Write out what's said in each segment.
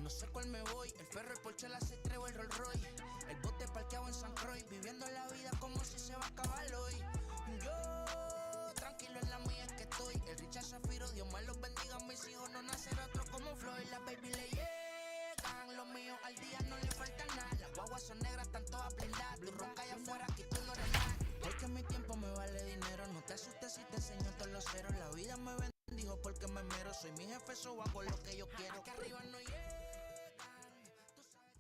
no sé cuál me voy. El ferro, el Porsche, la C3 o el Rolls Royce. El bote parqueado en San Croix, viviendo la vida como si se va a acabar hoy. Yo, tranquilo en la mía es que estoy. El Richard Zafiro, Dios más los bendiga. Mis hijos no nacerá otro como Floyd. Las baby le llegan, los míos al día no le falta nada. Las guaguas son negras, están todas blindadas. Tu ronca allá afuera, aquí tú no eres nada. Es que mi tiempo me vale dinero. No te asustes si te enseño todos los ceros. La vida me bendijo porque me mero. Soy mi jefe, so hago lo que yo quiero. Aquí arriba no llegan. Tú sabes que aquí...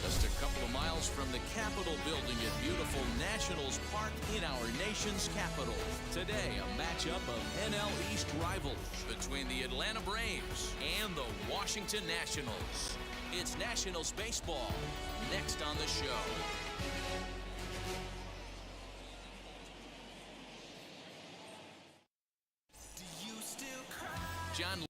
Just a couple of miles from the Capitol building at beautiful Nationals Park in our nation's capital. Today, a matchup of NL East rivals between the Atlanta Braves and the Washington Nationals. It's Nationals baseball next on the show. John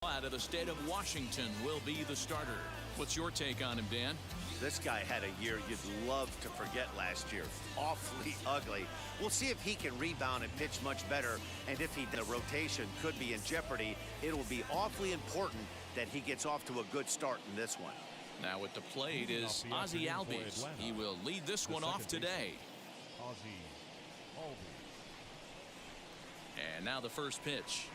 out of the state of Washington will be the starter. What's your take on him, Dan? This guy had a year you'd love to forget last year. Awfully ugly. We'll see if he can rebound and pitch much better. And if the rotation could be in jeopardy, it will be awfully important that he gets off to a good start in this one. Now at the plate is Ozzie Albies. He will lead this one off today. Ozzie Albies. And now the first pitch.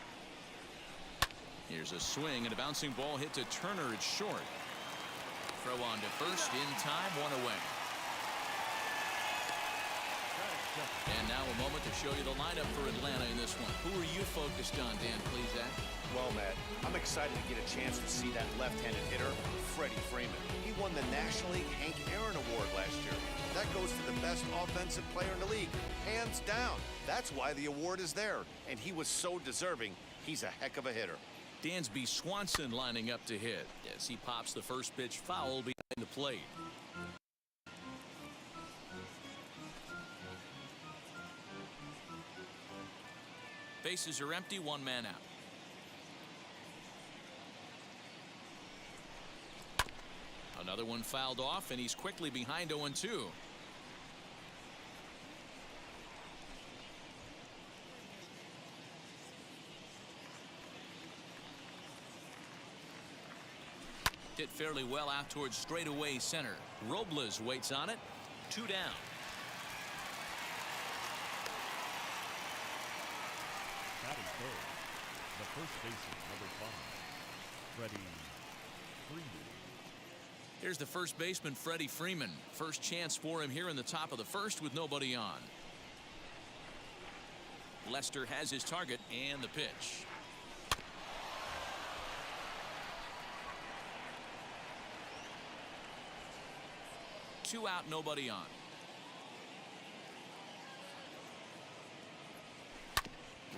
Here's a swing and a bouncing ball hit to Turner. It's short. Throw on to first in time, one away. And now a moment to show you the lineup for Atlanta in this one. Who are you focused on, Dan Plesac? Well, Matt, I'm excited to get a chance to see that left-handed hitter, Freddie Freeman. He won the National League Hank Aaron Award last year. That goes to the best offensive player in the league, hands down. That's why the award is there, and he was so deserving. He's a heck of a hitter. Dansby Swanson lining up to hit as he pops the first pitch foul behind the plate. Bases are empty, one man out. Another one fouled off, and he's quickly behind 0-2. Hit fairly well out towards straightaway center. Robles waits on it. 2 down. Batting third, the first baseman, number 5, Freddie Freeman. Here's the first baseman, Freddie Freeman. First chance for him here in the top of the first with nobody on. Lester has his target and the pitch. Two out, nobody on.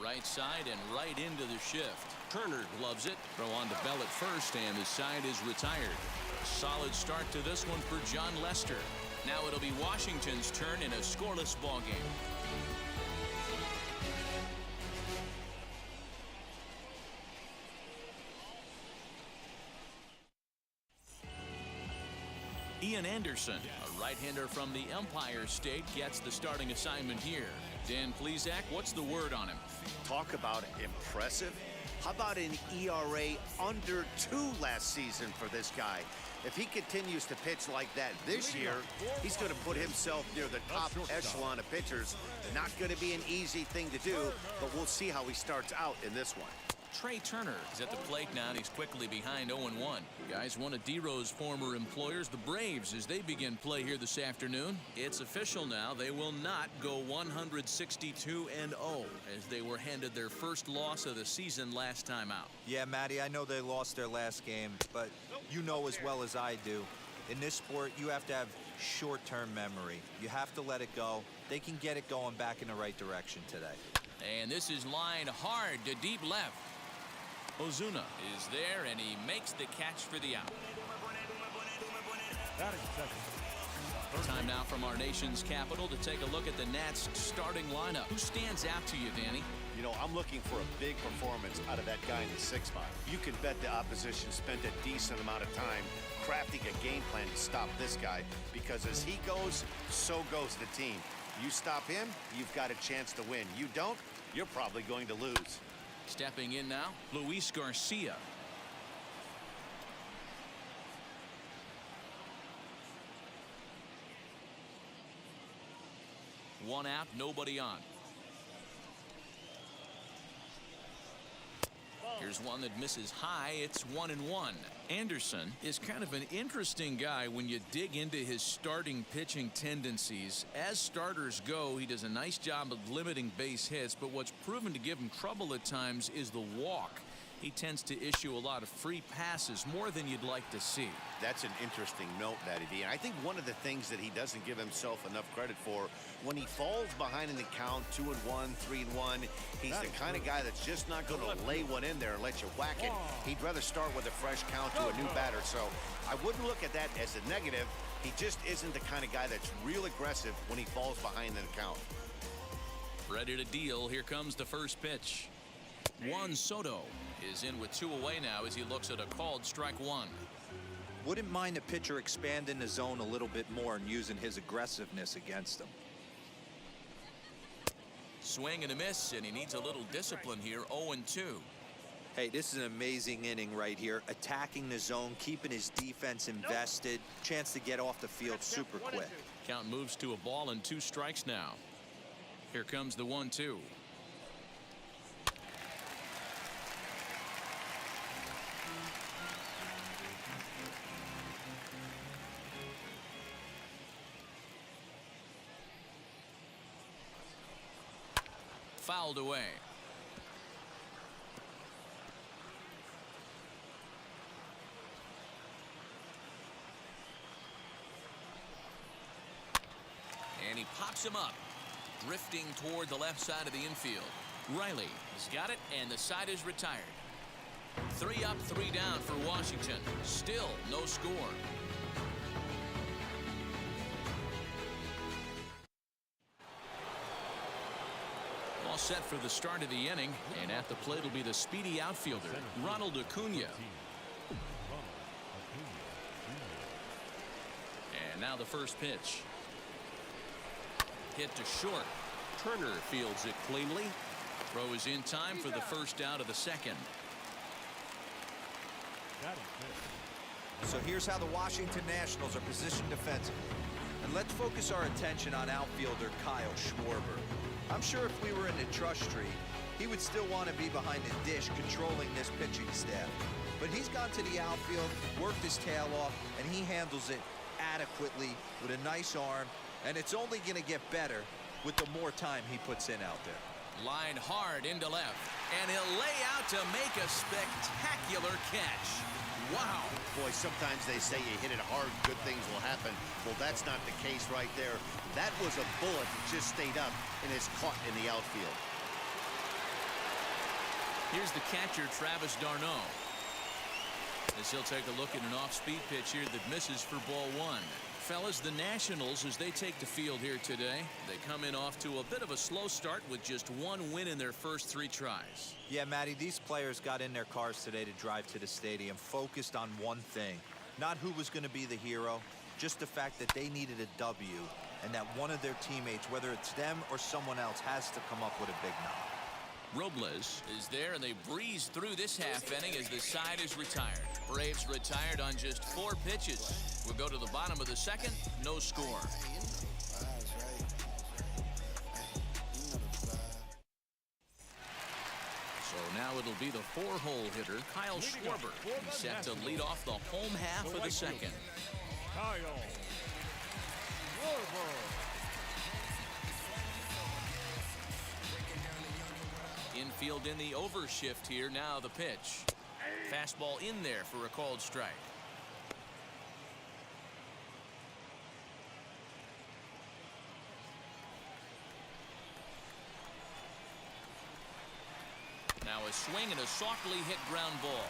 Right side and right into the shift. Turner gloves it. Throw on to Bell at first, and the side is retired. A solid start to this one for John Lester. Now it'll be Washington's turn in a scoreless ball game. Ian Anderson, a right-hander from the Empire State, gets the starting assignment here. Dan Plesac, what's the word on him? Talk about impressive. How about an ERA under 2 last season for this guy? If he continues to pitch like that this year, he's going to put himself near the top echelon of pitchers. Not going to be an easy thing to do, but we'll see how he starts out in this one. Trey Turner is at the plate now, and he's quickly behind 0-1. Guys, one of D-Row's former employers, the Braves, as they begin play here this afternoon. It's official now. They will not go 162-0 as they were handed their first loss of the season last time out. Yeah, Matty, I know they lost their last game, but you know as well as I do, in this sport, you have to have short-term memory. You have to let it go. They can get it going back in the right direction today. And this is lined hard to deep left. Ozuna is there, and he makes the catch for the out. Batting second. Time now from our nation's capital to take a look at the Nats starting lineup. Who stands out to you, Danny? You know, I'm looking for a big performance out of that guy in the 6 spot. You can bet the opposition spent a decent amount of time crafting a game plan to stop this guy, because as he goes, so goes the team. You stop him, you've got a chance to win. You don't, you're probably going to lose. Stepping in now, Luis Garcia. One out, nobody on. Here's one that misses high. It's 1-1. Anderson is kind of an interesting guy when you dig into his starting pitching tendencies. As starters go, he does a nice job of limiting base hits, but what's proven to give him trouble at times is the walk. He tends to issue a lot of free passes, more than you'd like to see. That's an interesting note, Matty V. And I think one of the things that he doesn't give himself enough credit for, when he falls behind in the count, 2-1, 3-1, he's the kind of guy that's just not going to lay one in there and let you whack it. He'd rather start with a fresh count to a new batter. So I wouldn't look at that as a negative. He just isn't the kind of guy that's real aggressive when he falls behind in the count. Ready to deal. Here comes the first pitch. Juan Soto is in with 2 away now as he looks at a called strike 1. Wouldn't mind a pitcher expanding the zone a little bit more and using his aggressiveness against him. Swing and a miss, and he needs a little discipline here. 0-2. Hey, this is an amazing inning right here. Attacking the zone, keeping his defense invested. Chance to get off the field super quick. Count moves to a ball and 2 strikes now. Here comes the 1-2. Fouled away. And he pops him up, drifting toward the left side of the infield. Riley has got it, and the side is retired. 3 up, 3 down for Washington. Still no score. All set for the start of the inning, and at the plate will be the speedy outfielder, Ronald Acuna. And now the first pitch. Hit to short. Turner fields it cleanly. Throw is in time for the first out of the second. So here's how the Washington Nationals are positioned defensively. And let's focus our attention on outfielder Kyle Schwarber. I'm sure if we were in the trust tree, he would still want to be behind the dish controlling this pitching staff. But he's gone to the outfield, worked his tail off, and he handles it adequately with a nice arm. And it's only going to get better with the more time he puts in out there. Line hard into left, and he'll lay out to make a spectacular catch. Wow. Boy, sometimes they say you hit it hard, good things will happen. Well, that's not the case right there. That was a bullet that just stayed up and is caught in the outfield. Here's the catcher, Travis d'Arnaud. As he'll take a look at an off-speed pitch here that misses for ball 1. Fellas, the Nationals, as they take the field here today, they come in off to a bit of a slow start with just 1 win in their first 3 tries. Yeah, Matty, these players got in their cars today to drive to the stadium, focused on one thing. Not who was going to be the hero, just the fact that they needed a W, and that one of their teammates, whether it's them or someone else, has to come up with a big knock. Robles is there, and they breeze through this half inning as the side is retired. Braves retired on just 4 pitches. We'll go to the bottom of the second, no score. So now it'll be the 4-hole hitter, Kyle Schwarber. He's set to lead off the home half of the second. Kyle Schwarber. Infield in the overshift here. Now the pitch. Fastball in there for a called strike. Now a swing and a softly hit ground ball.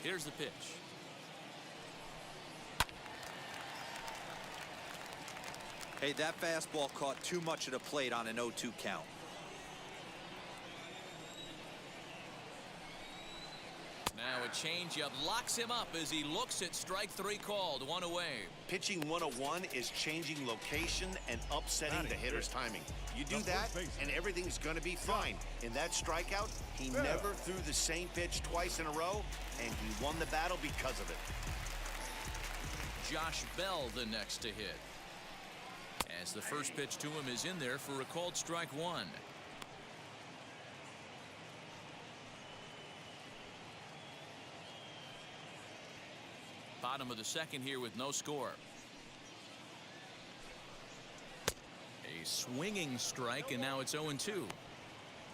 Here's the pitch. Hey, that fastball caught too much of the plate on an 0-2 count. Now a changeup locks him up as he looks at strike three called. One away. Pitching 101 is changing location and upsetting the hitter's timing. You do that, and everything's going to be fine. In that strikeout, he never threw the same pitch twice in a row, and he won the battle because of it. Josh Bell the next to hit. As the first pitch to him is in there for a called strike one. Bottom of the second here with no score. A swinging strike, and now it's 0-2.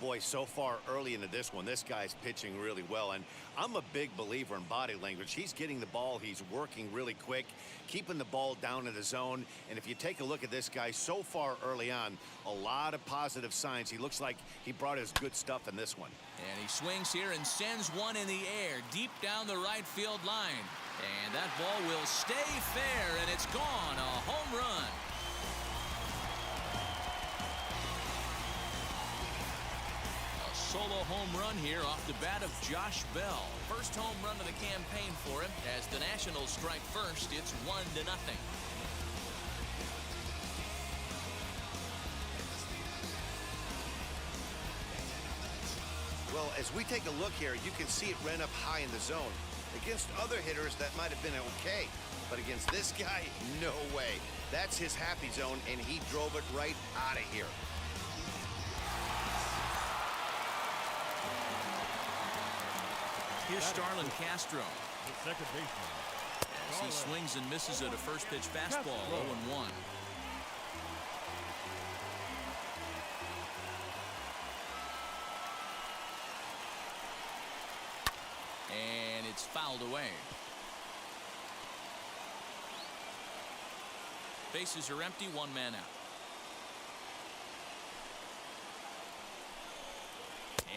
Boy, so far early into this one, this guy's pitching really well, and I'm a big believer in body language. He's getting the ball, he's working really quick, keeping the ball down in the zone, and if you take a look at this guy so far early on, a lot of positive signs. He looks like he brought his good stuff in this one. And he swings here and sends one in the air deep down the right field line. And that ball will stay fair, and it's gone. A home run. A solo home run here off the bat of Josh Bell. First home run of the campaign for him. As the Nationals strike first, it's 1-0. Well, as we take a look here, you can see it ran up high in the zone. Against other hitters, that might have been okay. But against this guy, no way. That's his happy zone, and he drove it right out of here. Here's Starlin Castro. The second baseman. As he swings and misses at a first pitch fastball, 0-1. And it's fouled away. Bases are empty, one man out.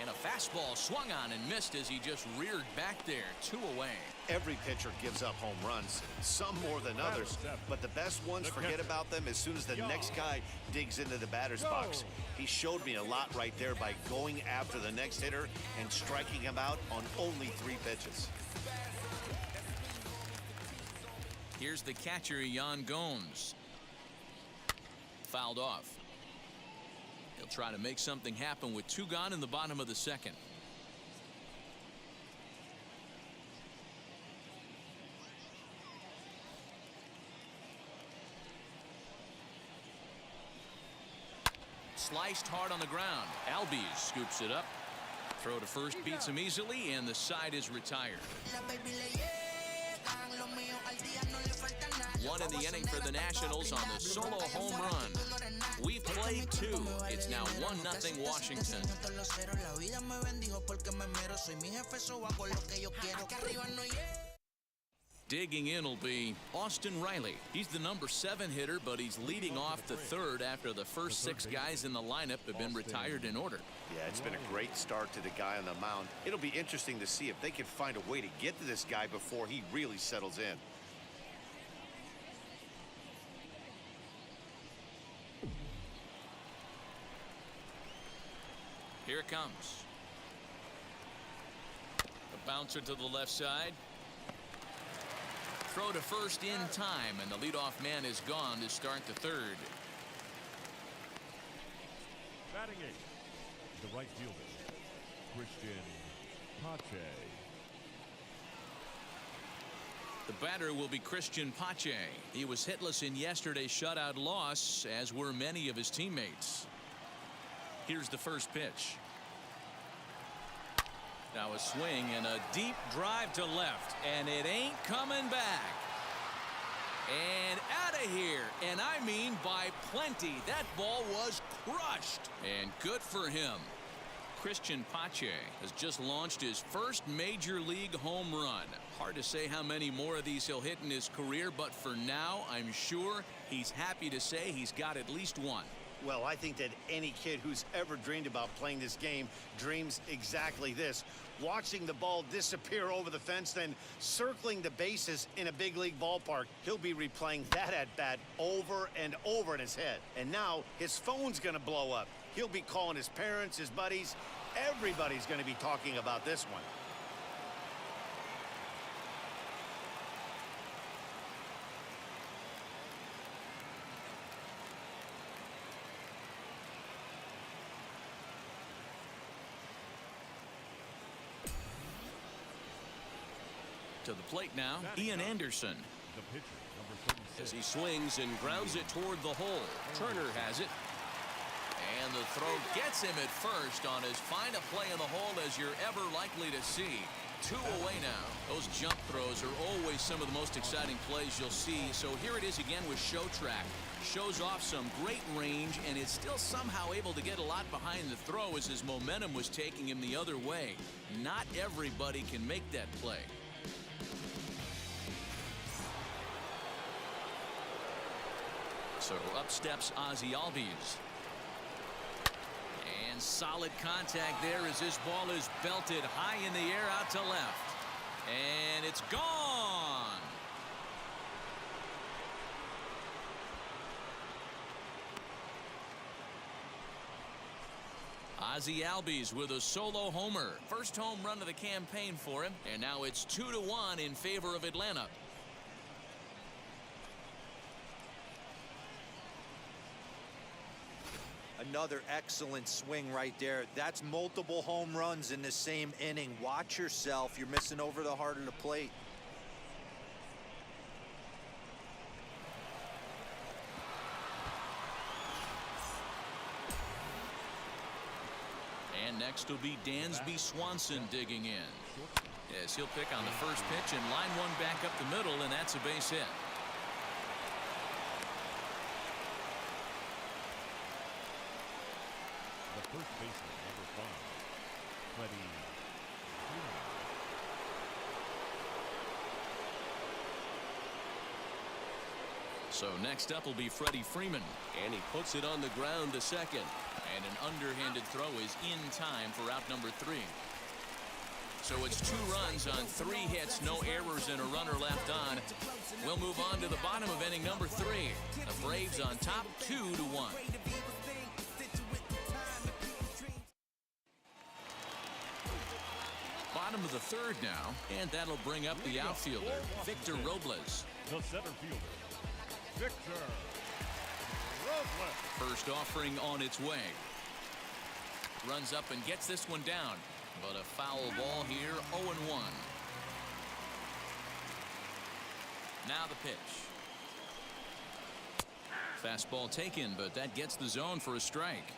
And a fastball swung on and missed as he just reared back there. 2 away. Every pitcher gives up home runs, some more than others, but the best ones, forget about them as soon as the next guy digs into the batter's box. He showed me a lot right there by going after the next hitter and striking him out on only 3 pitches. Here's the catcher, Yan Gomes. Fouled off. He'll try to make something happen with 2 gone in the bottom of the second. Sliced hard on the ground. Albies scoops it up. Throw to first beats him easily, and the side is retired. 1 in the inning for the Nationals on the solo home run. We've played 2. It's now 1-0 Washington. Digging in will be Austin Riley. He's the number 7 hitter, but he's leading off the third after the first 6 guys in the lineup have been retired in order. Yeah, it's been a great start to the guy on the mound. It'll be interesting to see if they can find a way to get to this guy before he really settles in. Here it comes. A bouncer to the left side. Throw to first in time, and the leadoff man is gone to start the third. Batting 8, the right fielder, Christian Pache. The batter will be Christian Pache. He was hitless in yesterday's shutout loss, as were many of his teammates. Here's the first pitch. Now a swing and a deep drive to left, and it ain't coming back. And out of here, and I mean by plenty. That ball was crushed, and good for him. Christian Pache has just launched his first major league home run. Hard to say how many more of these he'll hit in his career, but for now, I'm sure he's happy to say he's got at least 1. Well, I think that any kid who's ever dreamed about playing this game dreams exactly this. watching the ball disappear over the fence, then circling the bases in a big league ballpark. He'll be replaying that at-bat over and over in his head. And now his phone's going to blow up. He'll be calling his parents, his buddies. Everybody's going to be talking about this one. To the plate now, Ian Anderson. The pitcher, number 36. As he swings and grounds it toward the hole. Turner has it. And the throw gets him at first on as fine a play in the hole as you're ever likely to see. 2 away now. Those jump throws are always some of the most exciting plays you'll see. So here it is again with Shotrack. Shows off some great range and is still somehow able to get a lot behind the throw as his momentum was taking him the other way. Not everybody can make that play. So up steps Ozzie Albies. And solid contact there as this ball is belted high in the air out to left. And it's gone. Ozzie Albies with a solo homer. First home run of the campaign for him. And now it's 2-1 in favor of Atlanta. Another excellent swing right there. That's multiple home runs in the same inning. Watch yourself. You're missing over the heart of the plate. And next will be Dansby Swanson digging in. Yes, he'll pick on the first pitch and line one back up the middle, and that's a base hit. The first baseman, number 5, Freddie Freeman. So next up will be Freddie Freeman. And he puts it on the ground to second. And an underhanded throw is in time for out number 3. So it's 2 runs on 3 hits, no errors, and a runner left on. We'll move on to the bottom of inning number 3. The Braves on top 2-1. Bottom of the 3rd now, and that'll bring up the outfielder, Victor Robles. The center fielder, Victor Robles. First offering on its way. Runs up and gets this one down, but a foul ball here, 0-1. Now the pitch. Fastball taken, but that gets the zone for a strike.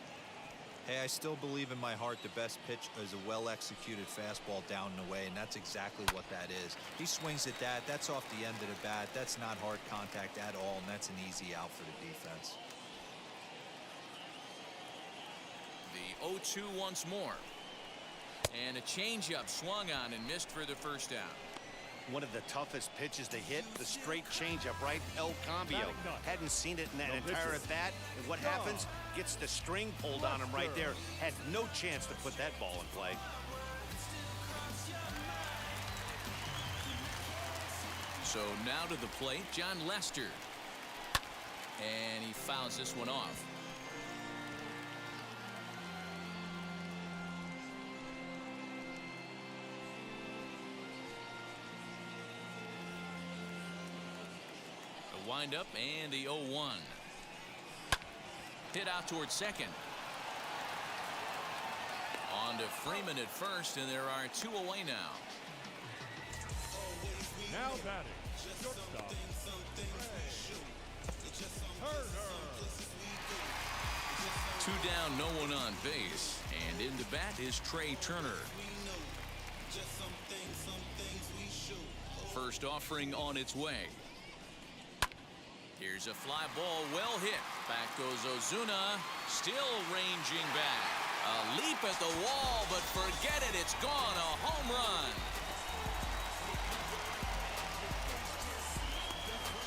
Hey, I still believe in my heart the best pitch is a well-executed fastball down and away, and that's exactly what that is. He swings at that. That's off the end of the bat. That's not hard contact at all, and that's an easy out for the defense. The 0-2 once more. And a changeup swung on and missed for the first out. One of the toughest pitches to hit, the straight changeup, right? El Cambio. Hadn't seen it in that entire at-bat. And what happens? Gets the string pulled on him right there. Had no chance to put that ball in play. So now to the plate, John Lester. And he fouls this one off. Wind up and the 0-1. Hit out towards second. On to Freeman at first, and there are 2 away now. Now batting, shortstop, Turner. 2 down, no one on base, and in the bat is Trey Turner. First offering on its way. Here's a fly ball, well hit. Back goes Ozuna, still ranging back. A leap at the wall, but forget it, it's gone, a home run.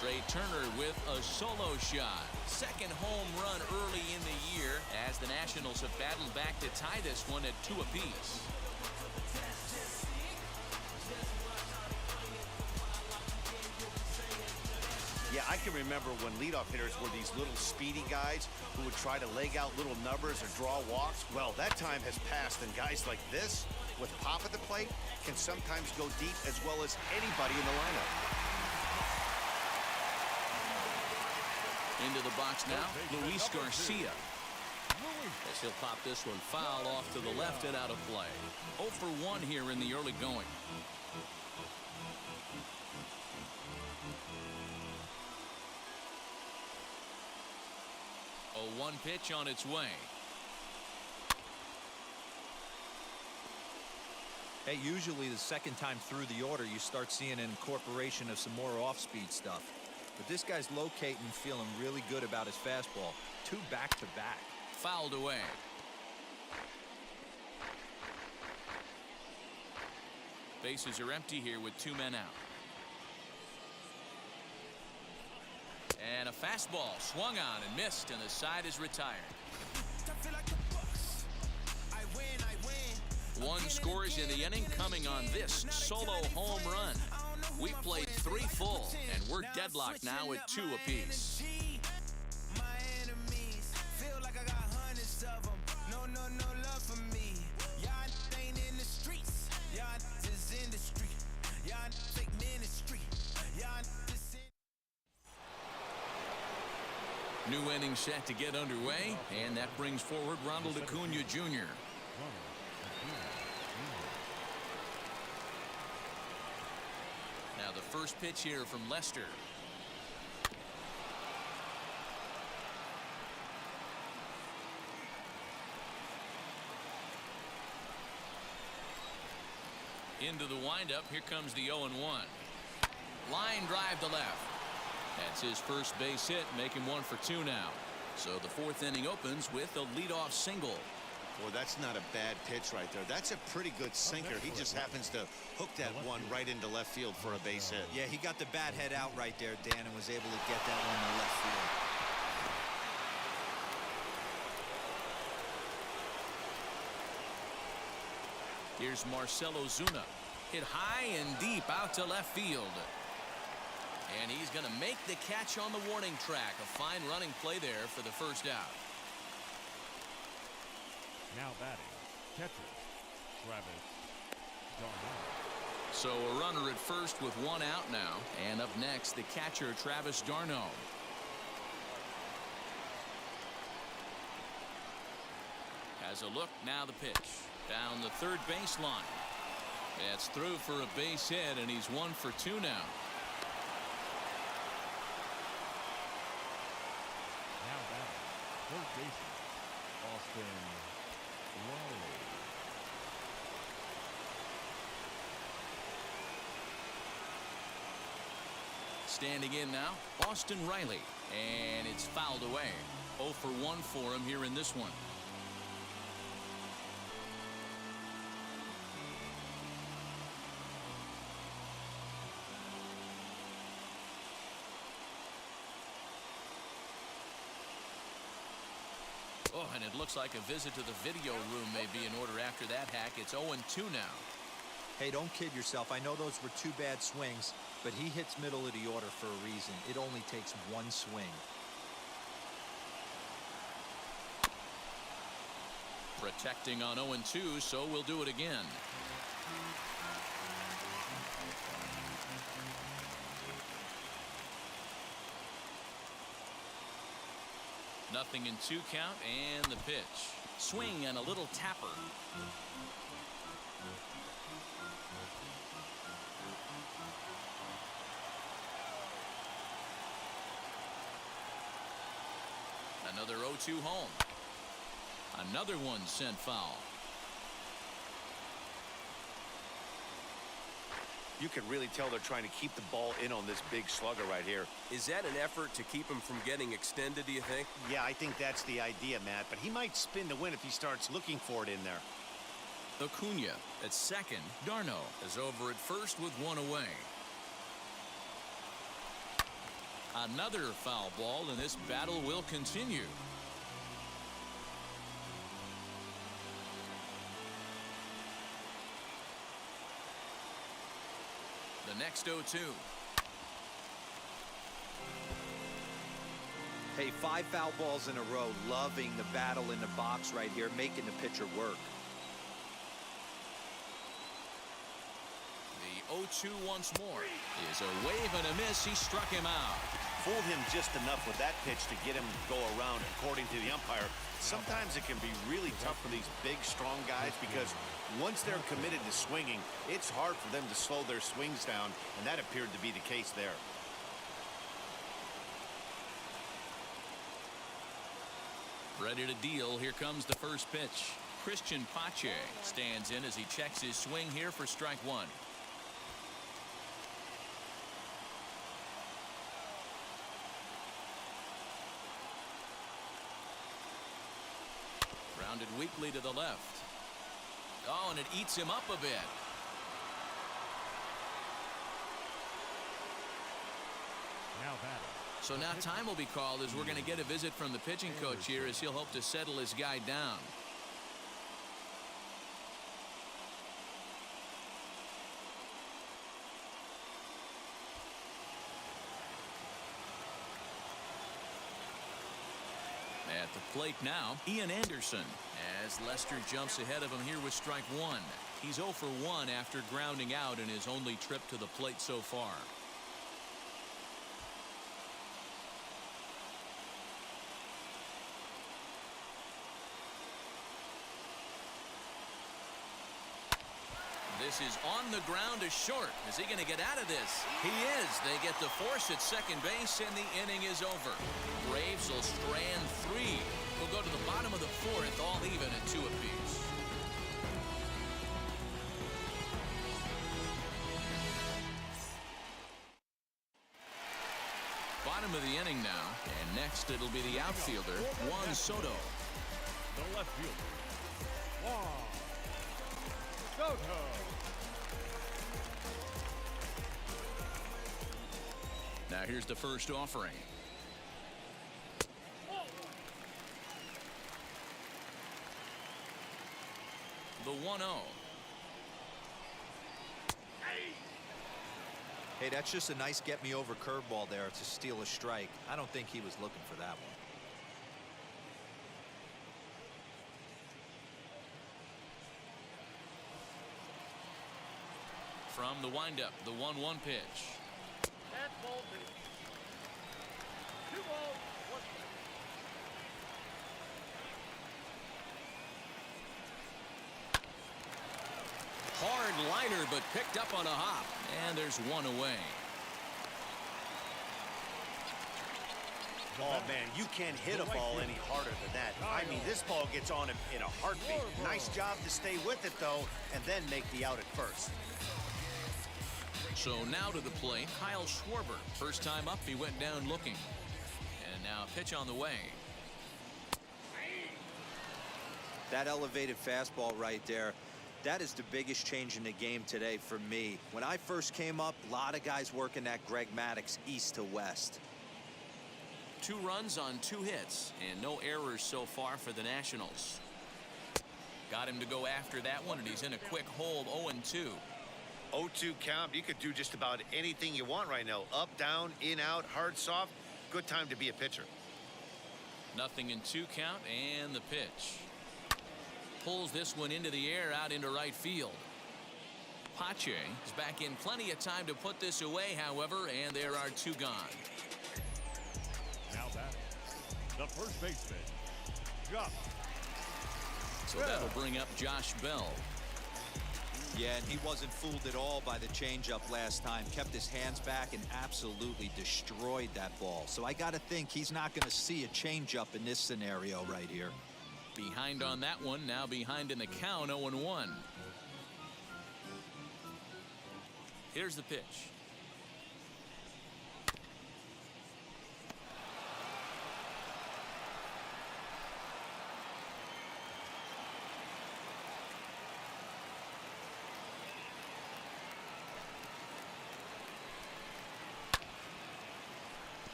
Trey Turner with a solo shot. Second home run early in the year as the Nationals have battled back to tie this one at 2 apiece. can remember when leadoff hitters were these little speedy guys who would try to leg out little numbers or draw walks. Well, that time has passed, and guys like this, with pop at the plate, can sometimes go deep as well as anybody in the lineup. Into the box now, Luis Garcia. As he'll pop this one foul off to the left and out of play. 0 for 1 here in the early going. A 1 pitch on its way. Hey, usually the second time through the order, you start seeing an incorporation of some more off-speed stuff. But this guy's locating and feeling really good about his fastball. 2 back-to-back. Fouled away. Bases are empty here with 2 men out. And a fastball swung on and missed, and the side is retired. 1 scores in the inning, coming on this solo home run. We played 3 full, and we're deadlocked now at 2 apiece. New inning set to get underway, and that brings forward Ronald Acuna Jr. Now the first pitch here from Lester. Into the windup, here comes the 0-1. Line drive to left. That's his first base hit, making 1 for 2 now. So the 4th inning opens with a leadoff single. Well, that's not a bad pitch right there. That's a pretty good sinker. He just happens to hook that one right into left field for a base hit. Yeah, he got the bat head out right there, Dan, and was able to get that one to left field. Here's Marcell Ozuna. Hit high and deep out to left field. And he's going to make the catch on the warning track. A fine running play there for the first out. Now batting, catcher, Travis d'Arnaud. So a runner at first with 1 out now. And up next, the catcher, Travis d'Arnaud. Has a look, now the pitch. Down the third baseline. That's through for a base hit, and he's 1 for 2 now. Now batting, third baseman, Austin Riley. Standing in now, Austin Riley. And it's fouled away. 0 for 1 for him here in this one. Oh, and it looks like a visit to the video room may be in order after that hack. It's 0-2 now. Hey, don't kid yourself. I know those were 2 bad swings, but he hits middle of the order for a reason. It only takes 1 swing. Protecting on 0-2, so we'll do it again. Nothing in 2 count, and the pitch. Swing and a little tapper. Another 0-2 home. Another one sent foul. You can really tell they're trying to keep the ball in on this big slugger right here. Is that an effort to keep him from getting extended, do you think? Yeah, I think that's the idea, Matt. But he might spin to win if he starts looking for it in there. Acuna at second. d'Arnaud is over at first with 1 away. Another foul ball, and this battle will continue. The next 0-2. Hey, 5 foul balls in a row, loving the battle in the box right here, making the pitcher work. The 0-2 once more is a wave and a miss. He struck him out. Fooled him just enough with that pitch to get him to go around, according to the umpire. Sometimes it can be really tough for these big, strong guys because once they're committed to swinging, it's hard for them to slow their swings down, and that appeared to be the case there. Ready to deal. Here comes the first pitch. Christian Pache stands in as he checks his swing here for strike one. Grounded weakly to the left. Oh, and it eats him up a bit. Now batting. So now time will be called as we're going to get a visit from the pitching coach here as he'll hope to settle his guy down. At the plate now, Ian Anderson, as Lester jumps ahead of him here with strike one. He's 0 for 1 after grounding out in his only trip to the plate so far. This is on the ground to short. Is he going to get out of this? He is. They get the force at second base, and the inning is over. Braves will strand 3. We'll go to the bottom of the 4th, all even at 2 apiece. Bottom of the inning now, and next it'll be the outfielder, Juan Soto. The left fielder, Juan Soto. Now here's the first offering. The 1-0. Hey, that's just a nice get-me-over curveball there to steal a strike. I don't think he was looking for that one. From the windup, the 1-1 pitch. That's ball 2 balls, 1 strike. Hard liner, but picked up on a hop. And there's one away. Oh, man, you can't hit a ball any harder than that. I mean, this ball gets on him in a heartbeat. Nice job to stay with it, though, and then make the out at first. So now to the plate, Kyle Schwarber. First time up, he went down looking. And now a pitch on the way. That elevated fastball right there, that is the biggest change in the game today for me. When I first came up, a lot of guys working that Greg Maddux east to west. 2 runs on 2 hits, and no errors so far for the Nationals. Got him to go after that one, and he's in a quick hold, 0-2. 0-2 count. You could do just about anything you want right now. Up, down, in, out, hard, soft. Good time to be a pitcher. Nothing in 2 count, and the pitch. Pulls this one into the air out into right field. Pache is back in plenty of time to put this away, however, and there are 2 gone. Now batting, the first baseman, Josh. So that'll bring up Josh Bell. Yeah, and he wasn't fooled at all by the changeup last time. Kept his hands back and absolutely destroyed that ball. So I got to think he's not going to see a changeup in this scenario right here. Behind on that one, now behind in the count, 0-1. Here's the pitch.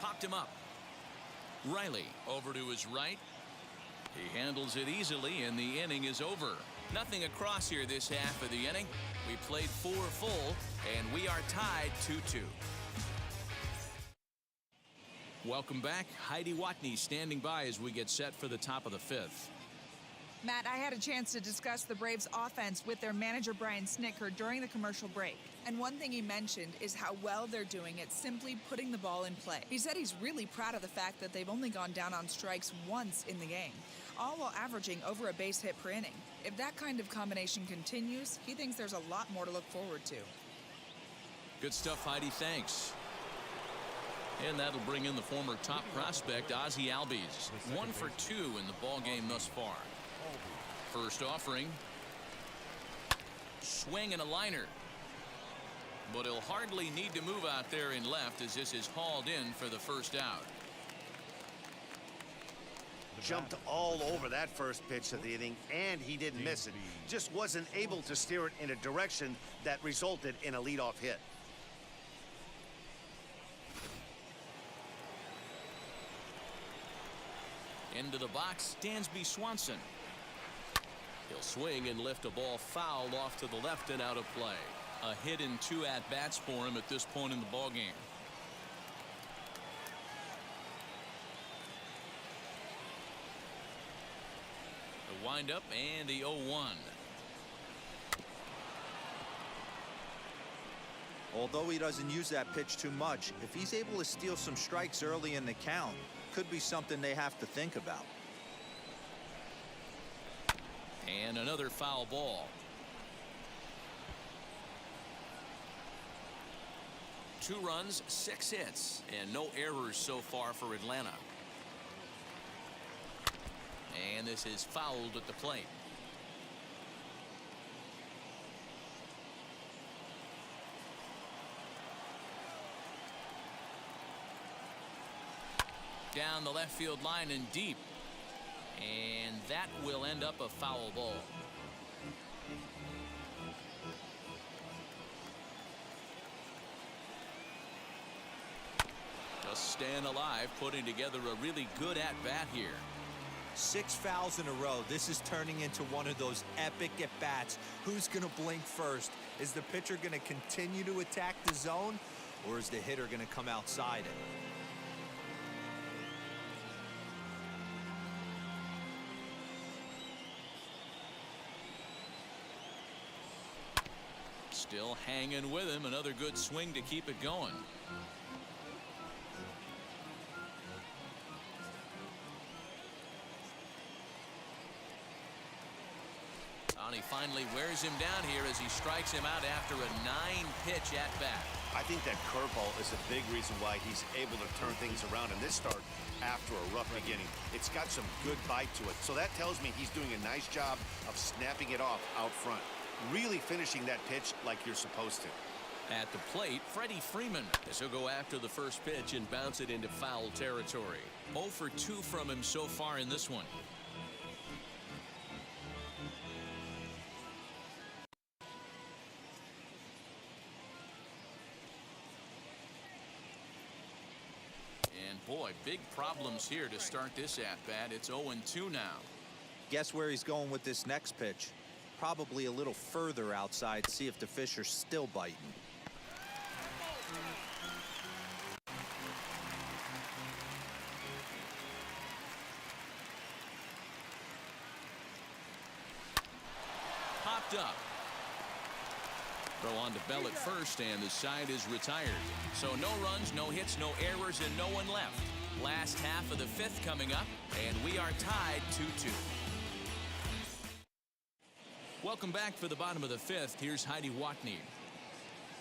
Popped him up. Riley over to his right. He handles it easily, and the inning is over. Nothing across here this half of the inning. We played 4 full, and we are tied 2-2. Welcome back. Heidi Watney standing by as we get set for the top of the 5th. Matt, I had a chance to discuss the Braves' offense with their manager, Brian Snitker, during the commercial break. And one thing he mentioned is how well they're doing at simply putting the ball in play. He said he's really proud of the fact that they've only gone down on strikes once in the game, all while averaging over a base hit per inning. If that kind of combination continues, he thinks there's a lot more to look forward to. Good stuff, Heidi. Thanks. And that'll bring in the former top prospect, Ozzie Albies. 1 for 2 in the ball game thus far. First offering. Swing and a liner. But he'll hardly need to move out there in left as this is hauled in for the first out. Jumped all over that first pitch of the inning, and he didn't miss it. Just wasn't able to steer it in a direction that resulted in a leadoff hit. Into the box, Dansby Swanson. He'll swing and lift a ball foul off to the left and out of play. A hit in 2 at-bats for him at this point in the ball game. The windup and the 0-1. Although he doesn't use that pitch too much, if he's able to steal some strikes early in the count, could be something they have to think about. And another foul ball. 2 runs, 6 hits, and no errors so far for Atlanta. And this is fouled at the plate. Down the left field line and deep. And that will end up a foul ball. Just staying alive, putting together a really good at-bat here. 6 fouls in a row. This is turning into one of those epic at-bats. Who's going to blink first? Is the pitcher going to continue to attack the zone, or is the hitter going to come outside it? Still hanging with him. Another good swing to keep it going. And he finally wears him down here as he strikes him out after a 9-pitch at bat. I think that curveball is a big reason why he's able to turn things around in this start after a rough beginning. It's got some good bite to it. So that tells me he's doing a nice job of snapping it off out front. Really finishing that pitch like you're supposed to. At the plate, Freddie Freeman, as he'll go after the first pitch and bounce it into foul territory. 0 for 2 from him so far in this one. And boy, big problems here to start this at-bat. It's 0-2 now. Guess where he's going with this next pitch? Probably a little further outside, see if the fish are still biting. Popped up. Throw on to Bell at first, and the side is retired. So no runs, no hits, no errors, and no one left. Last half of the 5th coming up, and we are tied 2-2. Welcome back for the bottom of the 5th. Here's Heidi Watney.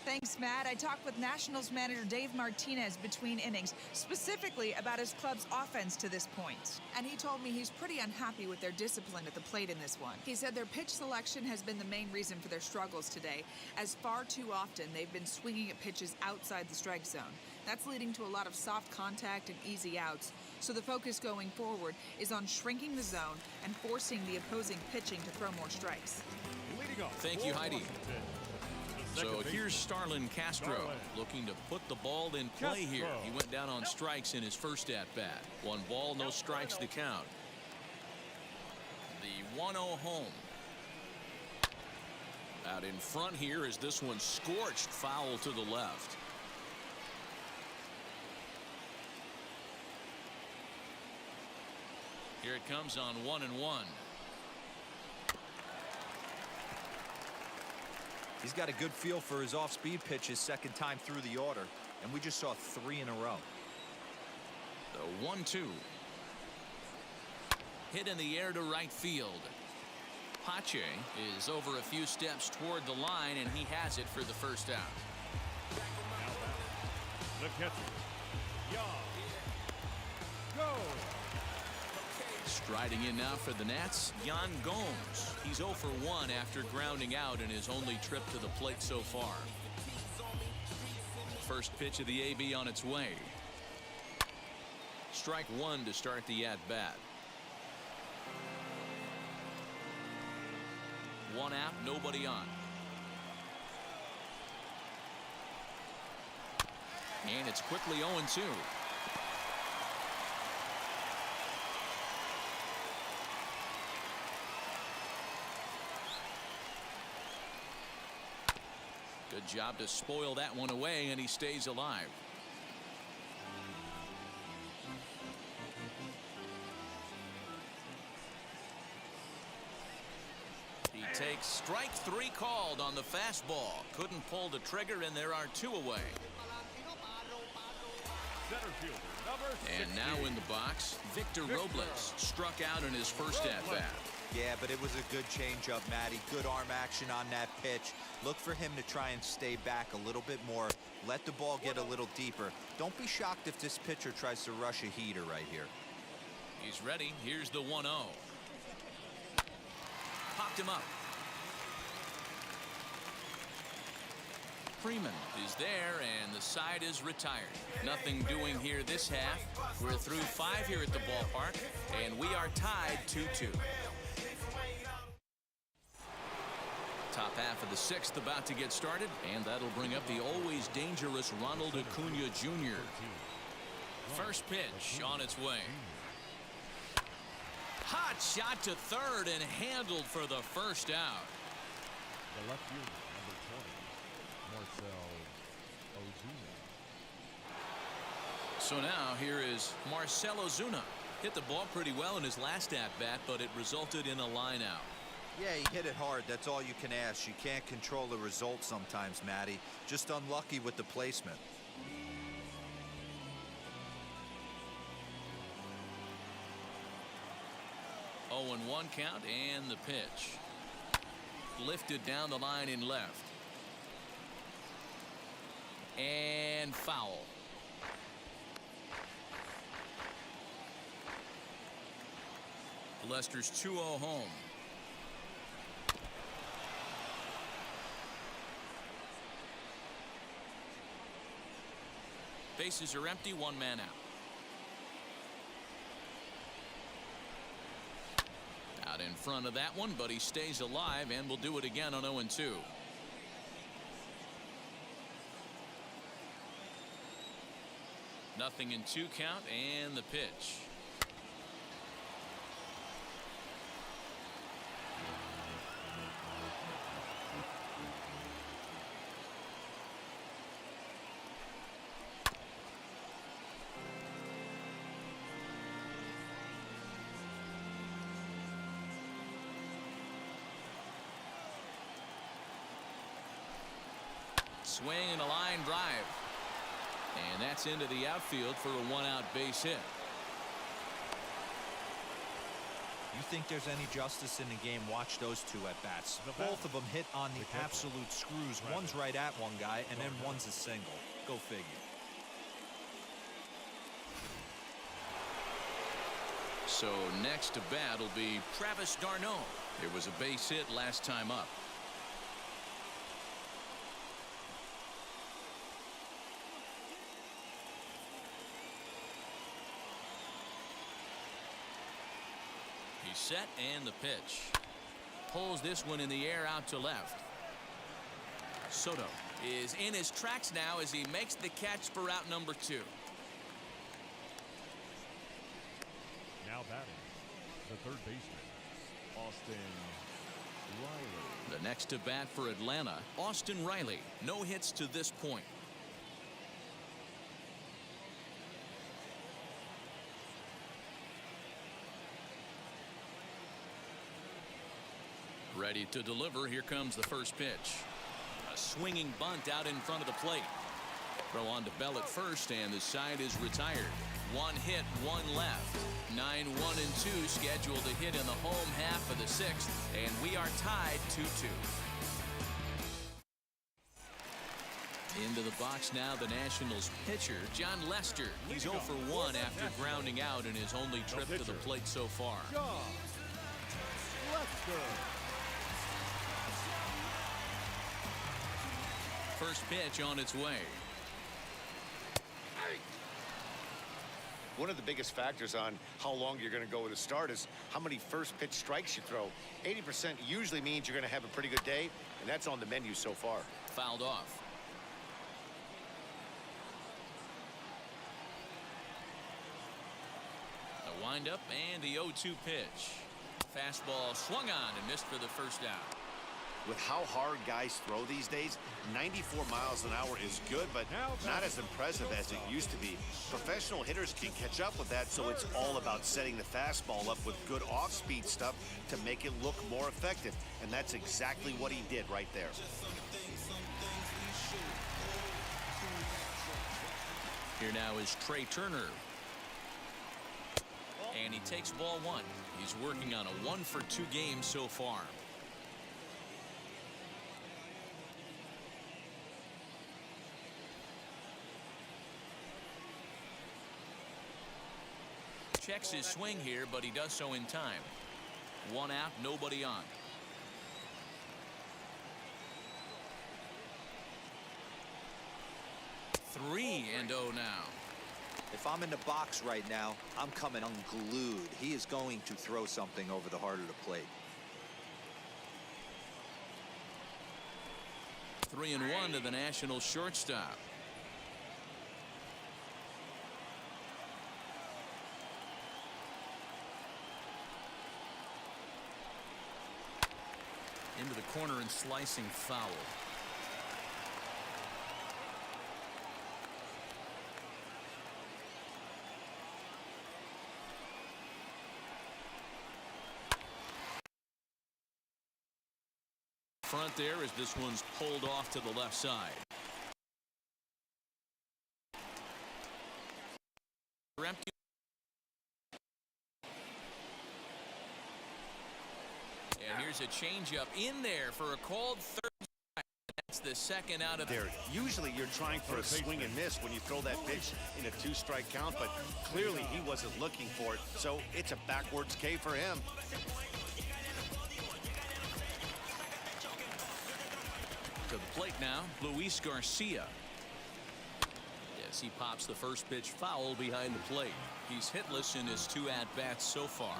Thanks, Matt. I talked with Nationals manager Dave Martinez between innings, specifically about his club's offense to this point. And he told me he's pretty unhappy with their discipline at the plate in this one. He said their pitch selection has been the main reason for their struggles today, as far too often they've been swinging at pitches outside the strike zone. That's leading to a lot of soft contact and easy outs. So the focus going forward is on shrinking the zone and forcing the opposing pitching to throw more strikes. Thank you, Heidi. So here's Starlin Castro looking to put the ball in play here. He went down on strikes in his first at-bat. 1 ball, no strikes to count. The 1-0 home. Out in front here is this one scorched foul to the left. Here it comes on 1-1. He's got a good feel for his off-speed pitches second time through the order, and we just saw 3 in a row. The 1-2. Hit in the air to right field. Pache is over a few steps toward the line, and he has it for the first out. The catcher, Yan Gomes. Striding in now for the Nats, Yan Gomes. He's 0 for 1 after grounding out in his only trip to the plate so far. First pitch of the AB on its way. Strike 1 to start the at-bat. One out, nobody on. And it's quickly 0-2. Good job to spoil that one away, and he stays alive. He takes strike 3 called on the fastball. Couldn't pull the trigger, and there are 2 away. Center fielder, number 60. And now in the box, Victor Robles struck out in his first at-bat. Yeah, but it was a good changeup, Matty. Good arm action on that pitch. Look for him to try and stay back a little bit more. Let the ball get a little deeper. Don't be shocked if this pitcher tries to rush a heater right here. He's ready. Here's the 1-0. Popped him up. Freeman is there, and the side is retired. Nothing doing here this half. We're through 5 here at the ballpark, and we are tied 2-2. Top half of the 6th about to get started, and that'll bring up the always dangerous Ronald Acuna Jr. First pitch on its way. Hot shot to third and handled for the first out. The left fielder, number 20, Marcell Ozuna. So now here is Marcell Ozuna. Hit the ball pretty well in his last at-bat, but it resulted in a line out. Yeah, he hit it hard. That's all you can ask. You can't control the result sometimes, Matty. Just unlucky with the placement. Oh, and 1 count, and the pitch. Lifted down the line in left. And foul. Lester's 2-0 home. Bases are empty, 1 man out. Out in front of that one, but he stays alive and will do it again on 0-2. Nothing in 2 count, and the pitch. Swing and a line drive. And that's into the outfield for a 1-out base hit. You think there's any justice in the game? Watch those 2 at-bats. Both of them hit on the absolute screws. One's right at one guy, and then one's a single. Go figure. So next to bat will be Travis d'Arnaud. There was a base hit last time up. He's set, and the pitch. Pulls this one in the air out to left. Soto is in his tracks now as he makes the catch for out number 2. Now batting, the third baseman, Austin Riley. The next to bat for Atlanta, Austin Riley. No hits to this point. Ready to deliver. Here comes the first pitch. A swinging bunt out in front of the plate. Throw on to Bell at first, and the side is retired. One hit, one left. 9-1 and 2 scheduled to hit in the home half of the sixth, and we are tied 2-2. Into the box now, the Nationals pitcher, John Lester. He's 0 for 1 after grounding out in his only trip to the plate so far. John Lester. First pitch on its way. One of the biggest factors on how long you're going to go with a start is how many first pitch strikes you throw. 80% usually means you're going to have a pretty good day, and that's on the menu so far. Fouled off. The windup and the 0-2 pitch. Fastball swung on and missed for the first out. With how hard guys throw these days, 94 miles an hour is good, but not as impressive as it used to be. Professional hitters can catch up with that, so it's all about setting the fastball up with good off-speed stuff to make it look more effective, and that's exactly what he did right there. Here now is Trey Turner. And he takes ball one. He's working on a 1-for-2 game so far. Checks his swing here, but he does so in time. One out, nobody on. Three and 0 now. If I'm in the box right now, I'm coming unglued. He is going to throw something over the heart of the plate. 3-1 to the Nationals shortstop. Into the corner and slicing foul. Front there as this one's pulled off to the left side. Empty. And here's a changeup in there for a called third strike. That's the second out of there. Usually you're trying for a swing and miss when you throw that pitch in a 2-strike count, but clearly he wasn't looking for it, so it's a backwards K for him. To the plate now, Luis Garcia. Yes, he pops the first pitch foul behind the plate. He's hitless in his 2 at-bats so far.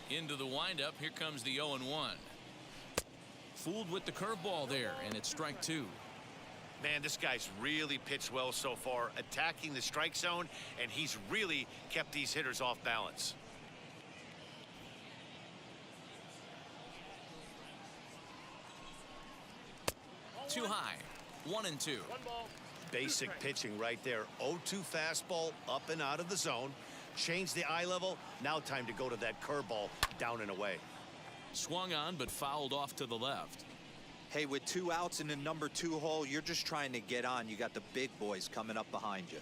Into the windup. Here comes the 0-1. Fooled with the curveball there, and it's strike 2. Man, this guy's really pitched well so far, attacking the strike zone, and he's really kept these hitters off balance. Too high. 1-2. Basic pitching right there. 0-2 fastball up and out of the zone. Change the eye level. Now time to go to that curveball down and away. Swung on but fouled off to the left. Hey, with 2 outs in the number 2 hole, you're just trying to get on. You got the big boys coming up behind you.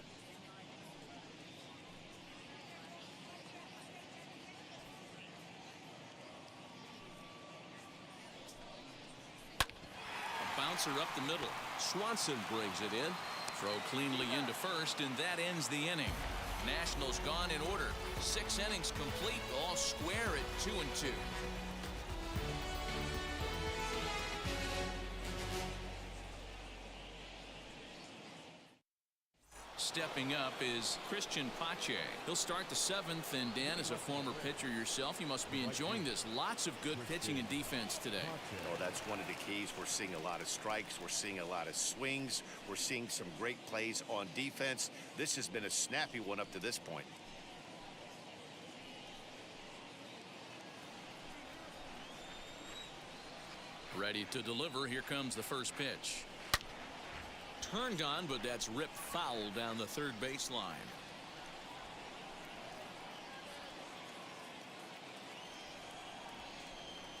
A bouncer up the middle. Swanson brings it in. Throw cleanly into first, and that ends the inning. Nationals gone in order. 6 innings complete, all square at 2-2. stepping up is Christian Pache. He'll start the 7th, and Dan, as a former pitcher yourself, you must be enjoying this. Lots of good pitching and defense today. Oh, that's one of the keys. We're seeing a lot of strikes. We're seeing a lot of swings. We're seeing some great plays on defense. This has been a snappy one up to this point. Ready to deliver. Here comes the first pitch. Turned on, but that's ripped foul down the third baseline.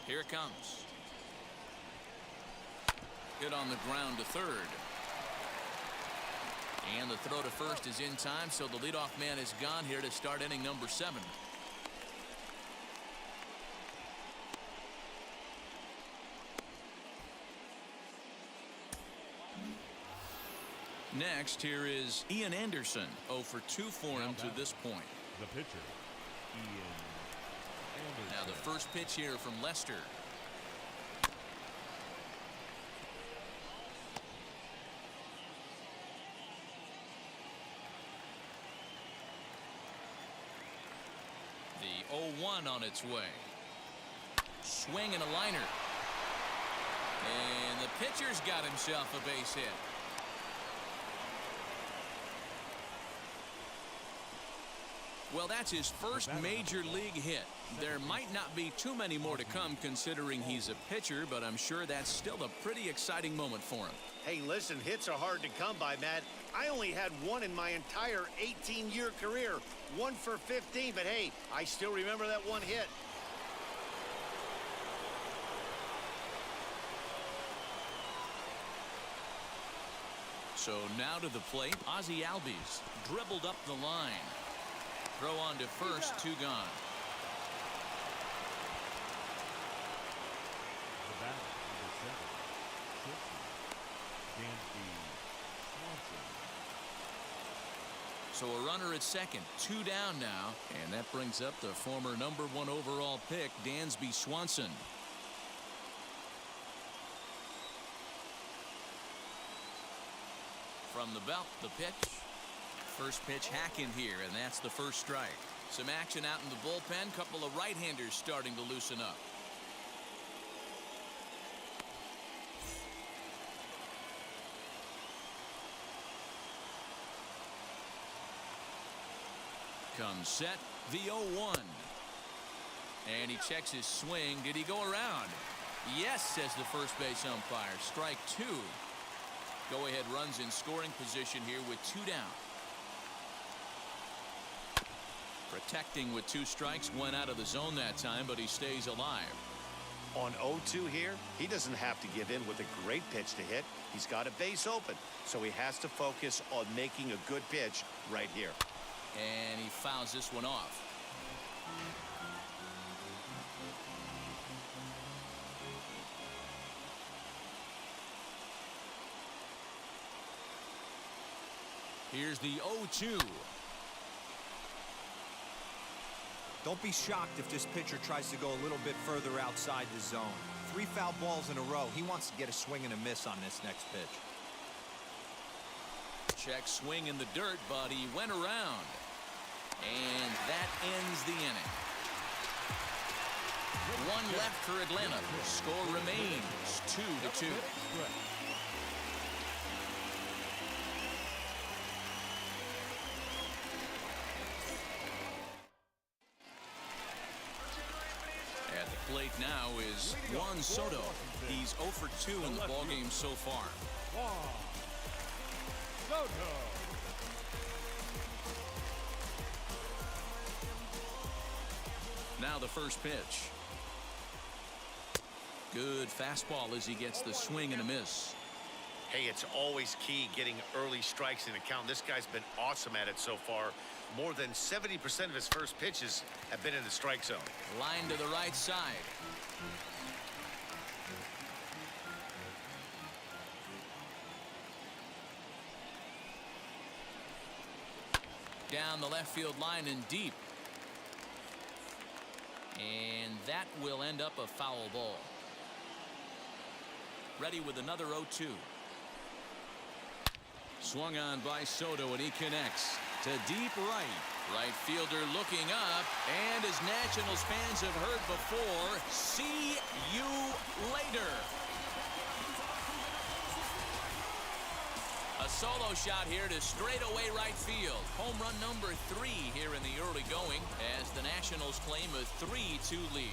Here it comes. Hit on the ground to third. And the throw to first is in time, so the leadoff man is gone here to start inning number 7. Next, here is Ian Anderson. 0 for 2 for him to this point. The pitcher, Ian Anderson. Now the first pitch here from Lester. The 0-1 on its way. Swing and a liner. And the pitcher's got himself a base hit. Well, that's his first major league hit. There might not be too many more to come considering he's a pitcher, but I'm sure that's still a pretty exciting moment for him. Hey, listen, hits are hard to come by, Matt. I only had one in my entire 18-year career. 1 for 15, but hey, I still remember that one hit. So now to the plate, Ozzie Albies dribbled up the line. Throw on to first, 2 gone. The batter, number 7, Dansby Swanson. So a runner at second, 2 down now, and that brings up the former number 1 overall pick, Dansby Swanson. From the belt, the pitch. First pitch hack in here, and that's the first strike. Some action out in the bullpen. Couple of right-handers starting to loosen up. Comes set. The 0-1. And he checks his swing. Did he go around? Yes, says the first base umpire. Strike 2. Go-ahead runs in scoring position here with 2 down. Protecting with 2 strikes, went out of the zone that time, but he stays alive. On 0-2 here, he doesn't have to give in with a great pitch to hit. He's got a base open, so he has to focus on making a good pitch right here. And he fouls this one off. Here's the 0-2. Don't be shocked if this pitcher tries to go a little bit further outside the zone. 3 foul balls in a row. He wants to get a swing and a miss on this next pitch. Check swing in the dirt, but he went around. And that ends the inning. 1 left for Atlanta. Score remains 2-2. Plate now is Juan Soto. He's 0 for 2 in the ballgame so far. Juan Soto. Now the first pitch. Good fastball as he gets the swing and a miss. Hey, it's always key getting early strikes in a count. This guy's been awesome at it so far. More than 70% of his first pitches have been in the strike zone. Line to the right side. Down the left field line and deep. And that will end up a foul ball. Ready with another 0-2. Swung on by Soto, and he connects to deep right. Right fielder looking up, and as Nationals fans have heard before, see you later. A solo shot here to straightaway right field. Home run number 3 here in the early going as the Nationals claim a 3-2 lead.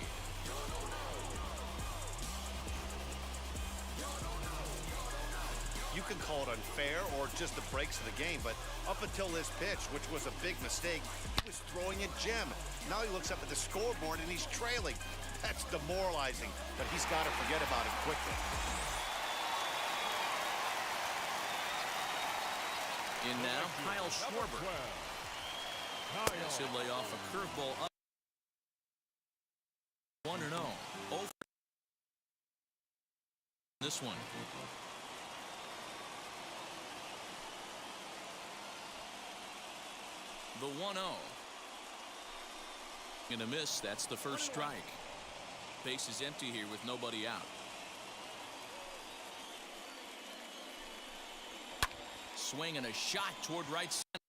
You can call it unfair or just the breaks of the game, but up until this pitch, which was a big mistake, he was throwing a gem. Now he looks up at the scoreboard and he's trailing. That's demoralizing, but he's got to forget about it quickly. In now, Kyle Schwarber. Yes, he'll lay off a curveball up. 1-0. Over this one. The 1-0. Gonna miss. That's the first strike. Base is empty here with nobody out. Swing and a shot toward right center.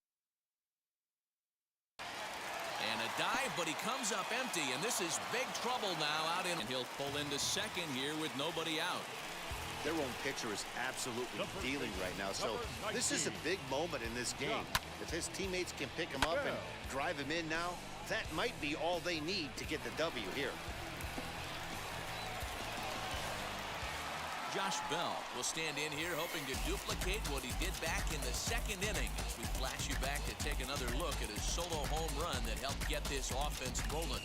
And a dive, but he comes up empty, and this is big trouble now out in. And he'll pull into second here with nobody out. Their own pitcher is absolutely dealing right now, so this is a big moment in this game. If his teammates can pick him up and drive him in now, that might be all they need to get the W here. Josh Bell will stand in here hoping to duplicate what he did back in the second inning as we flash you back to take another look at his solo home run that helped get this offense rolling.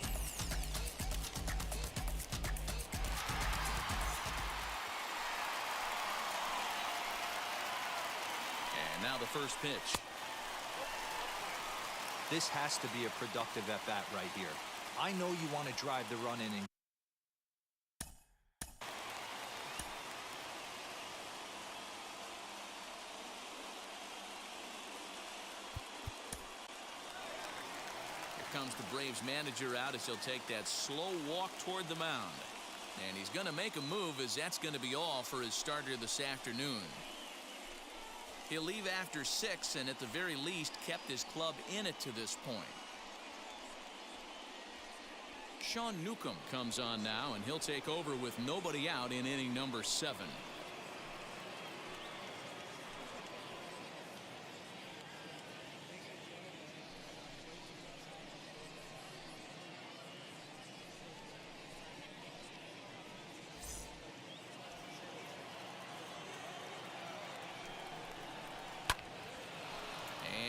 And now the first pitch. This has to be a productive at-bat right here. I know you want to drive the run in and comes the Braves manager out as he'll take that slow walk toward the mound. And he's going to make a move as that's going to be all for his starter this afternoon. He'll leave after 6 and at the very least kept his club in it to this point. Sean Newcomb comes on now and he'll take over with nobody out in inning number 7.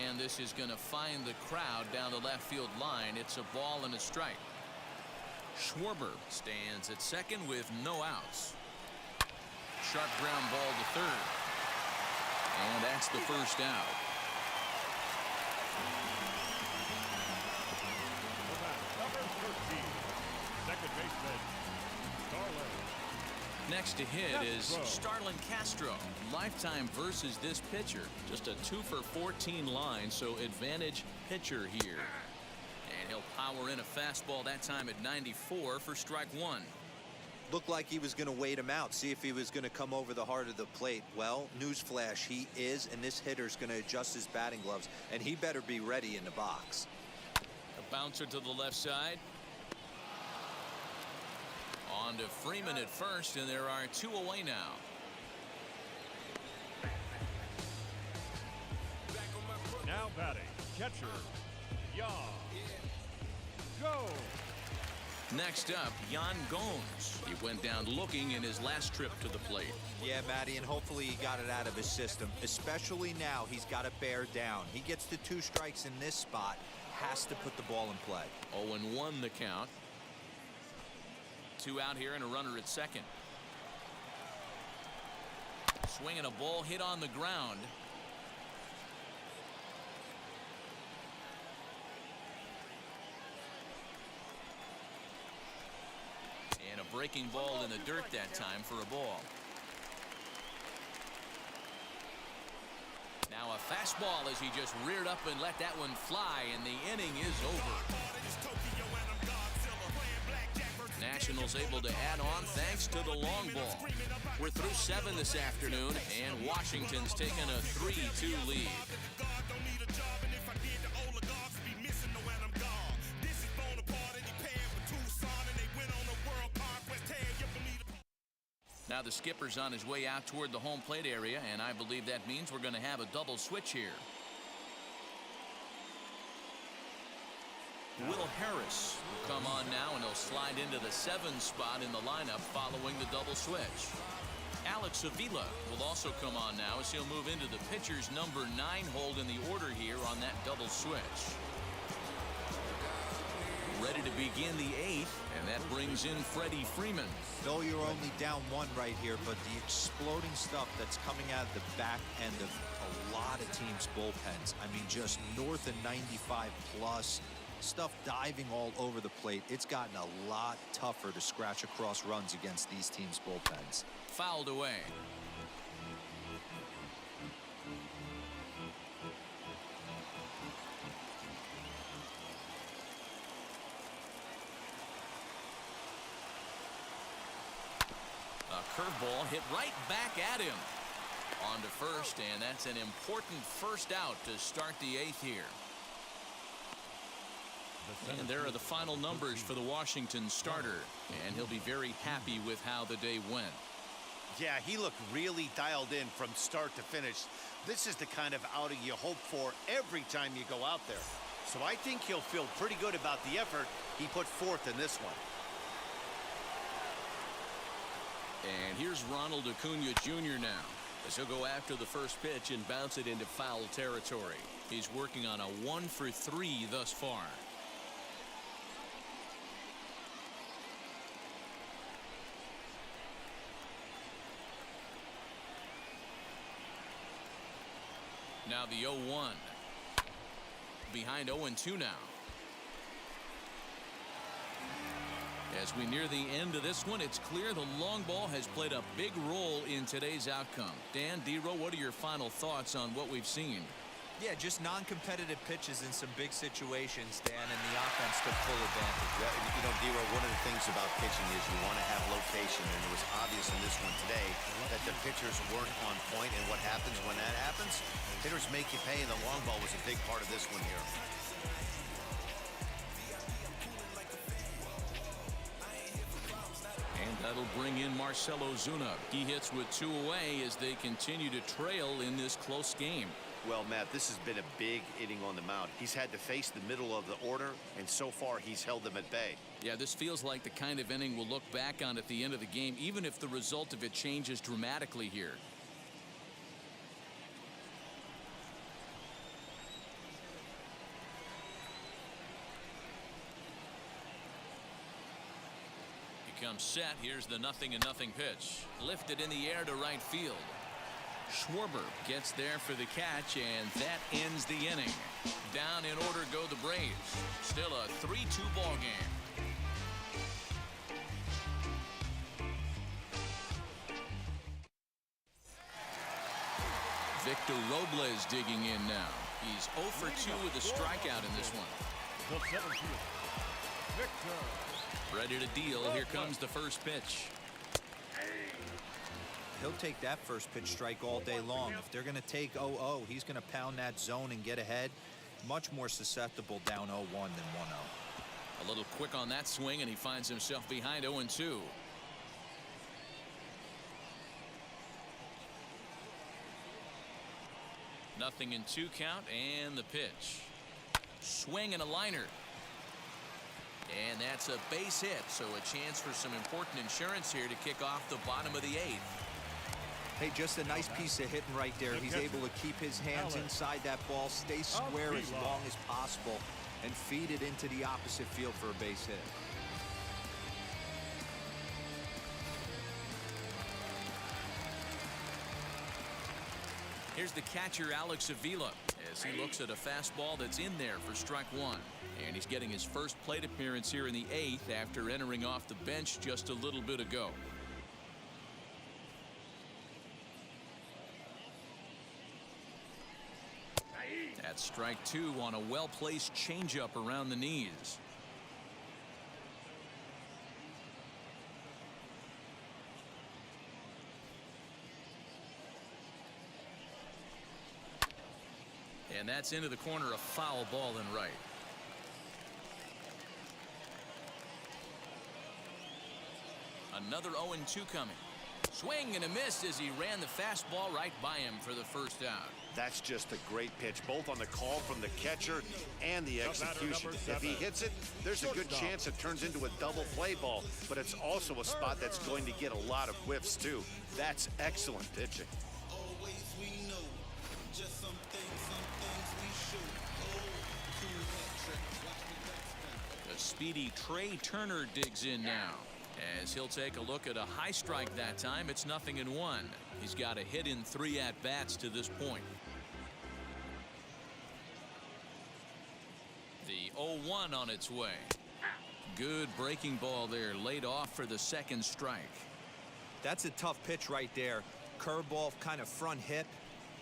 And this is going to find the crowd down the left field line. It's a ball and a strike. Schwarber stands at second with no outs. Sharp ground ball to third. And that's the first out. Number 13, second baseman, Starlin. Next to hit is Starlin Castro. Lifetime versus this pitcher. Just a 2-for-14 line, so advantage pitcher here. And he'll power in a fastball that time at 94 for strike 1. looked like he was going to wait him out, see if he was going to come over the heart of the plate. Well, newsflash, he is, and this hitter's going to adjust his batting gloves, and he better be ready in the box. A bouncer to the left side. On to Freeman at first, and there are 2 away now. Now batting, catcher, Yan Gomes. Next up, Yan Gomes. He went down looking in his last trip to the plate. Yeah, Matty, and hopefully he got it out of his system. Especially now, he's got to bear down. He gets the 2 strikes in this spot, has to put the ball in play. 0-1 the count. 2 out here and a runner at second. Swinging a ball hit on the ground. And a breaking ball in the dirt that time for a ball. Now a fastball as he just reared up and let that one fly, and the inning is over. Nationals able to add on thanks to the long ball. We're through 7 this afternoon, and Washington's taken a 3-2 lead. Now the skipper's on his way out toward the home plate area, and I believe that means we're going to have a double switch here. Will Harris will come on now, and he'll slide into the 7 spot in the lineup following the double switch. Alex Avila will also come on now as he'll move into the pitcher's number 9 hold in the order here on that double switch. Ready to begin the 8th, and that brings in Freddie Freeman. No, you're only down 1 right here, but the exploding stuff that's coming out of the back end of a lot of teams' bullpens. I mean, just north of 95 plus. Stuff diving all over the plate. It's gotten a lot tougher to scratch across runs against these teams' bullpens. Fouled away. A curveball hit right back at him. On to first, and that's an important first out to start the 8th here. And there are the final numbers for the Washington starter, and he'll be very happy with how the day went. Yeah, he looked really dialed in from start to finish. This is the kind of outing you hope for every time you go out there. So I think he'll feel pretty good about the effort he put forth in this one. And here's Ronald Acuna Jr. now, as he'll go after the first pitch and bounce it into foul territory. He's working on a 1-for-3 thus far. Now the 0-1. Behind 0-2 now. As we near the end of this one, it's clear the long ball has played a big role in today's outcome. Dan, D-Row, what are your final thoughts on what we've seen? Yeah, just non-competitive pitches in some big situations, Dan, and the offense took full advantage. Yeah, you know, D-Row, one of the things about pitching is you want to have location, and it was obvious in this one today that the pitchers weren't on point, and what happens when that happens? Hitters make you pay, and the long ball was a big part of this one here. And that'll bring in Marcell Ozuna. He hits with 2 away as they continue to trail in this close game. Well, Matt, this has been a big inning on the mound. He's had to face the middle of the order, and so far he's held them at bay. Yeah, this feels like the kind of inning we'll look back on at the end of the game, even if the result of it changes dramatically here. He comes set. Here's the 0-0 pitch. Lifted in the air to right field. Schwarber gets there for the catch, and that ends the inning. Down in order go the Braves. Still a 3-2 ball game. Victor Robles digging in now. He's 0 for 2 with a strikeout in this one. The 7th fielder, Victor. Ready to deal. Here comes the first pitch. He'll take that first pitch strike all day long. If they're going to take 0-0, he's going to pound that zone and get ahead. Much more susceptible down 0-1 than 1-0. A little quick on that swing, and he finds himself behind 0-2. Nothing in 2 count, and the pitch. Swing and a liner. And that's a base hit, so a chance for some important insurance here to kick off the bottom of the 8th. Hey, just a nice piece of hitting right there. He's able to keep his hands inside that ball, stay square as long as possible, and feed it into the opposite field for a base hit. Here's the catcher, Alex Avila, as he looks at a fastball that's in there for strike 1. And he's getting his first plate appearance here in the 8th after entering off the bench just a little bit ago. That's strike 2 on a well-placed changeup around the knees. And that's into the corner, a foul ball and right. Another 0-2 coming. Swing and a miss as he ran the fastball right by him for the first out. That's just a great pitch, both on the call from the catcher and the execution. If he hits it, there's a good chance it turns into a double play ball, but it's also a spot that's going to get a lot of whiffs too. That's excellent pitching. The speedy Trey Turner digs in now, as he'll take a look at a high strike that time. It's 0-1. He's got a hit in 3 at-bats to this point. The 0-1 on its way. Good breaking ball there, laid off for the second strike. That's a tough pitch right there. Curveball, kind of front hip.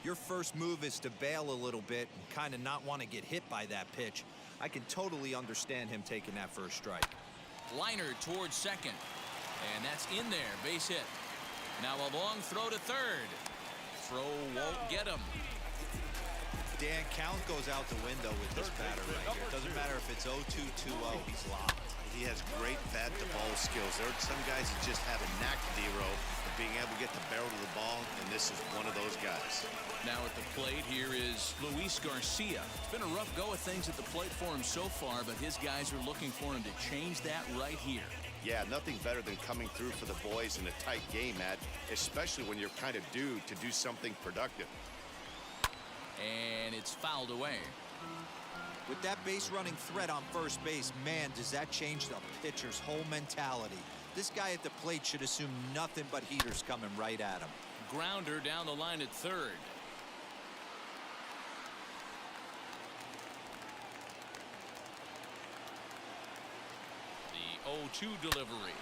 Your first move is to bail a little bit and kind of not want to get hit by that pitch. I can totally understand him taking that first strike. Liner towards second, and that's in there, base hit. Now a long throw to third. Throw won't get him. Dan, count goes out the window with this batter right here. It doesn't matter if it's 0-2, 2-0, he's locked. He has great bat-to-ball skills. There are some guys that just have a knack, D-Row, of being able to get the barrel of the ball, and this is one of those guys. Now at the plate here is Luis Garcia. It's been a rough go of things at the plate for him so far, but his guys are looking for him to change that right here. Yeah, nothing better than coming through for the boys in a tight game, Matt, especially when you're kind of due to do something productive. And it's fouled away. With that base running threat on first base, man, does that change the pitcher's whole mentality. This guy at the plate should assume nothing but heaters coming right at him. Grounder down the line at third. The 0-2 delivery.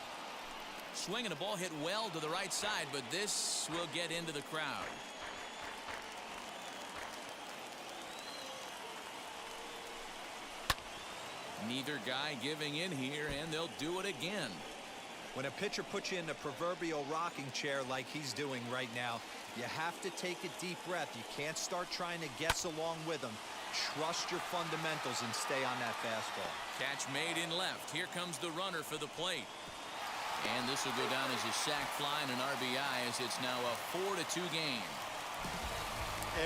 Swinging a ball hit well to the right side, but this will get into the crowd. Neither guy giving in here, and they'll do it again. When a pitcher puts you in the proverbial rocking chair like he's doing right now, you have to take a deep breath. You can't start trying to guess along with him. Trust your fundamentals and stay on that fastball. Catch made in left. Here comes the runner for the plate. And this will go down as a sac fly and an RBI, as it's now a 4-2 game.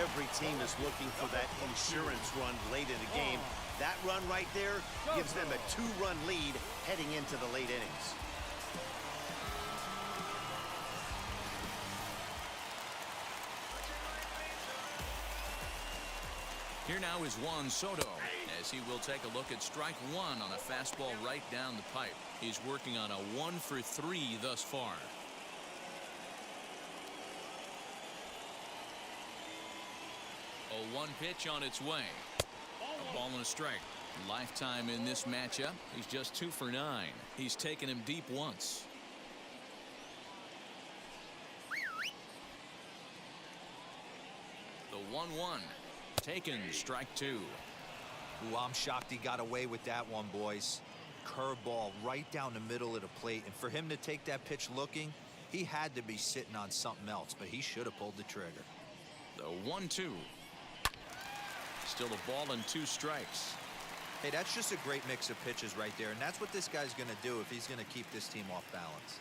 Every team is looking for that insurance run late in the game. That run right there gives them a 2-run lead heading into the late innings. Here now is Juan Soto, as he will take a look at strike one on a fastball right down the pipe. He's working on a 1-for-3 thus far. A 1 pitch on its way. A ball and a strike. Lifetime in this matchup. He's just 2 for 9. He's taken him deep once. The 1-1. Taken, strike 2. Ooh, I'm shocked he got away with that one, boys. Curveball right down the middle of the plate, and for him to take that pitch looking, he had to be sitting on something else, but he should have pulled the trigger. The 1-2. Still a ball and 2 strikes. Hey, that's just a great mix of pitches right there, and that's what this guy's going to do if he's going to keep this team off balance.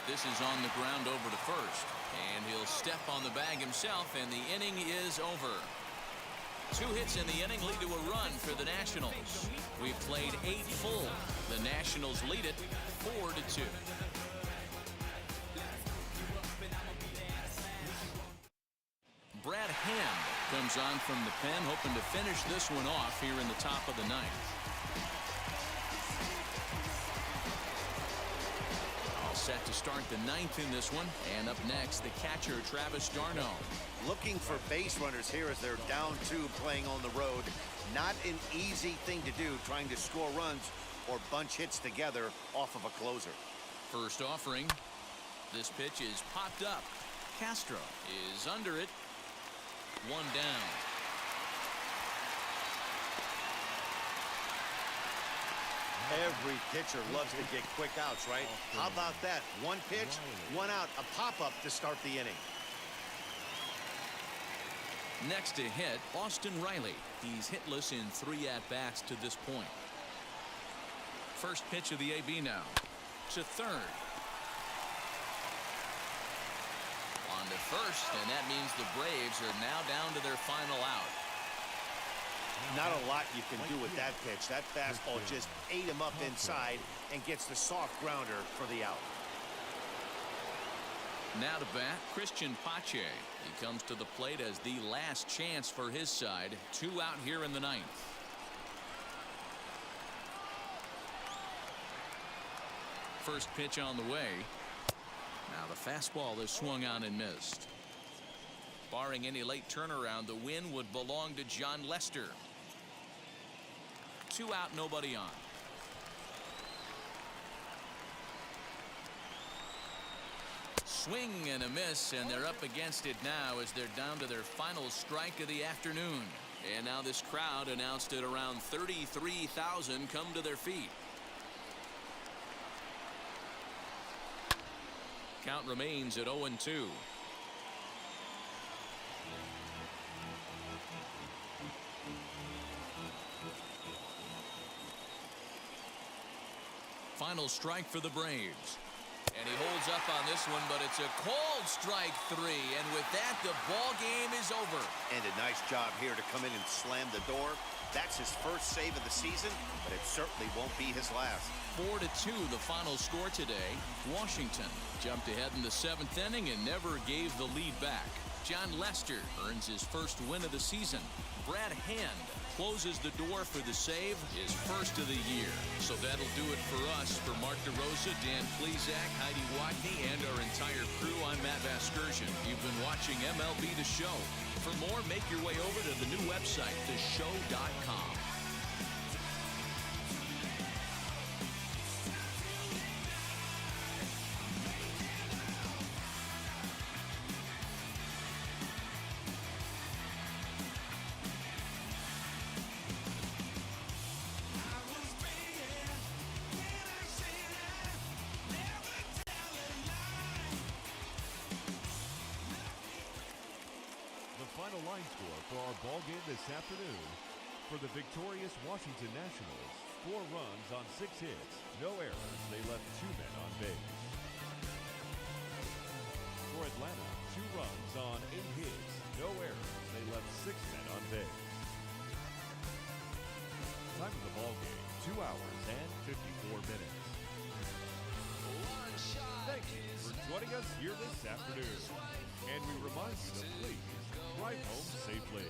This is on the ground over to first, and he'll step on the bag himself, and the inning is over. 2 hits in the inning lead to a run for the Nationals. We've played 8 full. The Nationals lead it 4-2. Brad Hand comes on from the pen, hoping to finish this one off here in the top of the 9th. All set to start the 9th in this one, and up next, the catcher Travis d'Arnaud. Looking for base runners here as they're down 2 playing on the road. Not an easy thing to do, trying to score runs or bunch hits together off of a closer. First offering. This pitch is popped up. Castro is under it. 1 down. Every pitcher loves to get quick outs, right? How about that? 1 pitch, 1 out, a pop-up to start the inning. Next to hit, Austin Riley. He's hitless in 3 at-bats to this point. First pitch of the AB now. To third. On to first, and that means the Braves are now down to their final out. Not a lot you can do with that pitch. That fastball just ate him up inside and gets the soft grounder for the out. Now to bat, Christian Pache. He comes to the plate as the last chance for his side. 2 out here in the 9th. First pitch on the way. Now the fastball is swung on and missed. Barring any late turnaround, the win would belong to John Lester. 2 out, nobody on. Swing and a miss, and they're up against it now as they're down to their final strike of the afternoon. And now this crowd announced at around 33,000 come to their feet. Count remains at 0-2. Final strike for the Braves. And he holds up on this one, but it's a cold strike 3. And with that, the ball game is over. And a nice job here to come in and slam the door. That's his first save of the season, but it certainly won't be his last. 4-2 the final score today. Washington jumped ahead in the 7th inning and never gave the lead back. John Lester earns his first win of the season. Brad Hand closes the door for the save, his first of the year. So that'll do it for us. For Mark DeRosa, Dan Plesac, Heidi Watney, and our entire crew, I'm Matt Vasgersian. You've been watching MLB The Show. For more, make your way over to the new website, theshow.com. Final line score for our ball game this afternoon. For the victorious Washington Nationals, 4 runs on 6 hits, no errors. They left 2 men on base. For Atlanta, 2 runs on 8 hits, no errors. They left 6 men on base. Time of the ball game, 2 hours and 54 minutes. Thank you for joining us here this afternoon. And we remind you to please drive home safely.